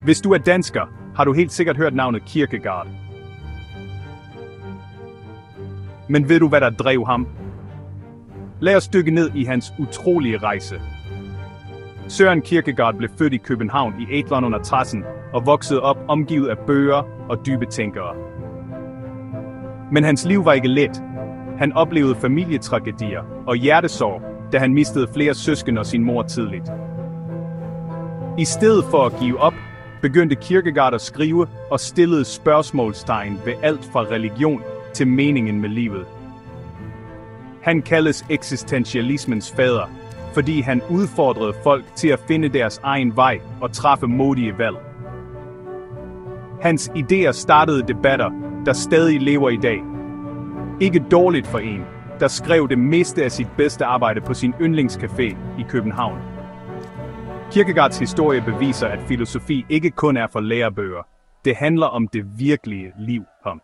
Hvis du er dansker, har du helt sikkert hørt navnet Kierkegaard. Men ved du, hvad der drev ham? Lad os dykke ned i hans utrolige rejse. Søren Kierkegaard blev født i København i 1860 og voksede op omgivet af bøger og dybe tænkere. Men hans liv var ikke let. Han oplevede familietragedier og hjertesorg, da han mistede flere søskende og sin mor tidligt. I stedet for at give op, begyndte Kierkegaard at skrive og stillede spørgsmålstegn ved alt fra religion til meningen med livet. Han kaldes eksistentialismens fader, fordi han udfordrede folk til at finde deres egen vej og træffe modige valg. Hans idéer startede debatter, der stadig lever i dag. Ikke dårligt for en, der skrev det meste af sit bedste arbejde på sin yndlingscafé i København. Kierkegaards historie beviser, at filosofi ikke kun er for lærebøger. Det handler om det virkelige liv.